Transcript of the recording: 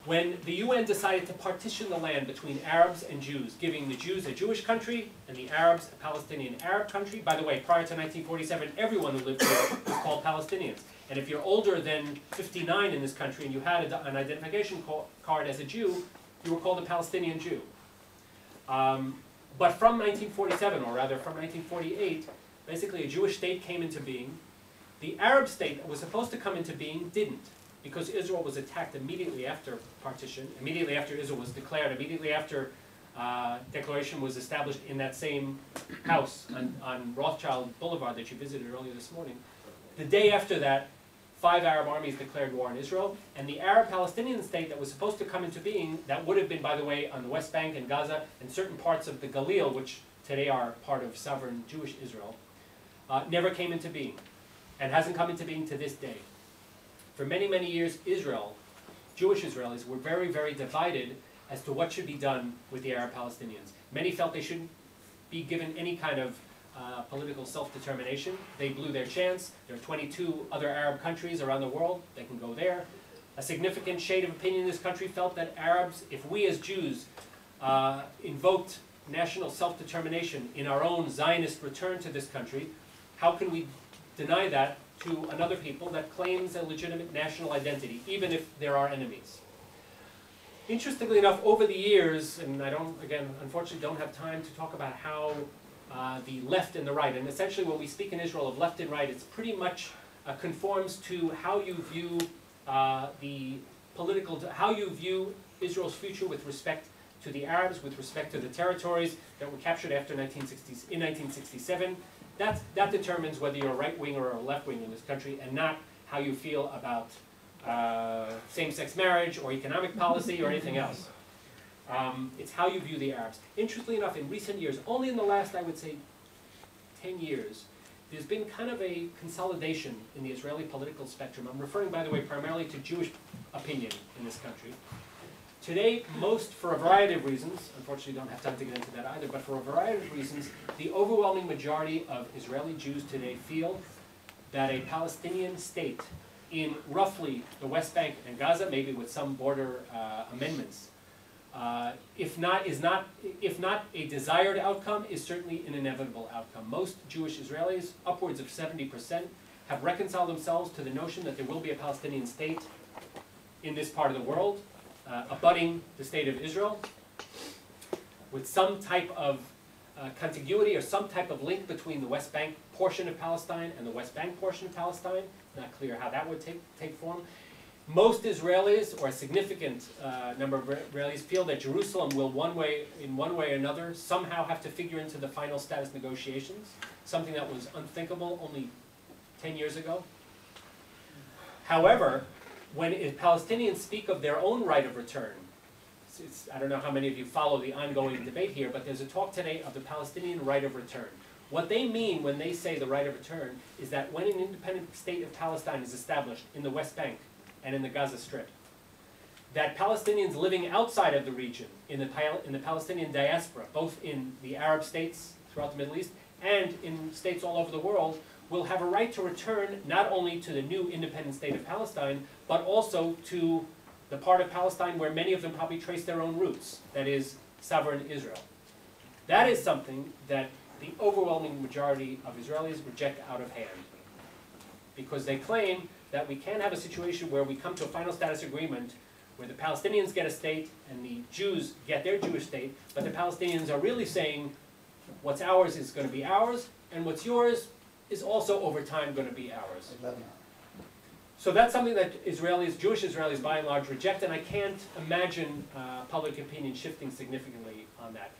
when the UN decided to partition the land between Arabs and Jews, giving the Jews a Jewish country and the Arabs a Palestinian Arab country. By the way, prior to 1947, everyone who lived here was called Palestinians. And if you're older than 59 in this country and you had an identification card as a Jew, you were called a Palestinian Jew. But from 1947, or rather from 1948, basically a Jewish state came into being. The Arab state that was supposed to come into being didn't, because Israel was attacked immediately after partition, immediately after Israel was declared, immediately after declaration was established in that same house on Rothschild Boulevard that you visited earlier this morning. The day after that, 5 Arab armies declared war on Israel, and the Arab-Palestinian state that was supposed to come into being, that would have been, by the way, on the West Bank and Gaza and certain parts of the Galil, which today are part of sovereign Jewish Israel, never came into being, and hasn't come into being to this day. For many, many years, Jewish Israelis were very, very divided as to what should be done with the Arab Palestinians. Many felt they shouldn't be given any kind of political self-determination. They blew their chance. There are 22 other Arab countries around the world. They can go there. A significant shade of opinion in this country felt that Arabs, if we as Jews invoked national self-determination in our own Zionist return to this country, how can we deny that to another people that claims a legitimate national identity, even if there are enemies? Interestingly enough, over the years, and I don't, again, unfortunately don't have time to talk about how the left and the right, and essentially when we speak in Israel of left and right, it's pretty much conforms to how you view how you view Israel's future with respect to the Arabs, with respect to the territories that were captured after in 1967. That determines whether you're a right wing or a left wing in this country, and not how you feel about same-sex marriage or economic policy or anything else. It's how you view the Arabs. Interestingly enough, in recent years, only in the last, I would say, 10 years, there's been kind of a consolidation in the Israeli political spectrum. I'm referring, by the way, primarily to Jewish opinion in this country. Today, for a variety of reasons, unfortunately don't have time to get into that either, but for a variety of reasons, the overwhelming majority of Israeli Jews today feel that a Palestinian state in roughly the West Bank and Gaza, maybe with some border amendments, if not a desired outcome, is certainly an inevitable outcome. Most Jewish Israelis, upwards of 70%, have reconciled themselves to the notion that there will be a Palestinian state in this part of the world, abutting the state of Israel, with some type of contiguity or some type of link between the West Bank portion of Palestine and the West Bank portion of Palestine. Not clear how that would take form. Most Israelis, or a significant number of Israelis, feel that Jerusalem will in one way or another, somehow have to figure into the final status negotiations, something that was unthinkable only 10 years ago. However, when Palestinians speak of their own right of return, I don't know how many of you follow the ongoing debate here, but there's a talk today of the Palestinian right of return. What they mean when they say the right of return is that when an independent state of Palestine is established in the West Bank and in the Gaza Strip, that Palestinians living outside of the region, in the Palestinian diaspora, both in the Arab states throughout the Middle East and in states all over the world, will have a right to return not only to the new independent state of Palestine, but also to the part of Palestine where many of them probably trace their own roots, that is, sovereign Israel. That is something that the overwhelming majority of Israelis reject out of hand, because they claim that we can't have a situation where we come to a final status agreement where the Palestinians get a state and the Jews get their Jewish state, but the Palestinians are really saying what's ours is going to be ours, and what's yours is also over time going to be ours. So that's something that Jewish Israelis by and large reject, and I can't imagine public opinion shifting significantly on that.